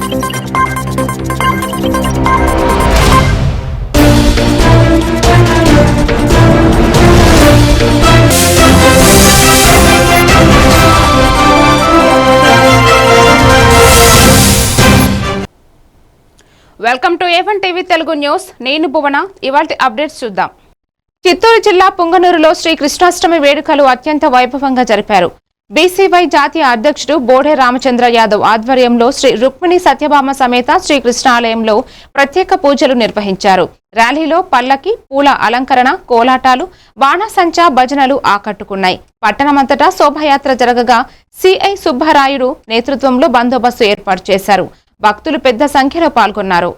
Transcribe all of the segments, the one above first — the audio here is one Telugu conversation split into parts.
Welcome to A1 TV Telugu news. నేను భువన. ఇవాల్టి అప్డేట్స్ చూద్దాం. చిత్తూరు జిల్లా పుంగనూరులో శ్రీ కృష్ణాష్టమి వేడుకలు అత్యంత వైభవంగా జరిపారు. బీసీవై జాతీయ అధ్యక్షుడు బోడే రామచంద్ర యాదవ్ ఆధ్వర్యంలో శ్రీ రుక్మిణి సత్యభామ సమేత శ్రీకృష్ణ ఆలయంలో ప్రత్యేక పూజలు నిర్వహించారు. ర్యాలీలో పల్లకి, పూల అలంకరణ, కోలాటాలు, బాణాసంచా, భజనలు ఆకట్టుకున్నాయి. పట్టణమంతటా శోభాయాత్ర జరగగా సిఐ సుబ్బరాయుడు నేతృత్వంలో బందోబస్తు ఏర్పాటు చేశారు. భక్తులు పెద్ద సంఖ్యలో పాల్గొన్నారు.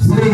శ్రీ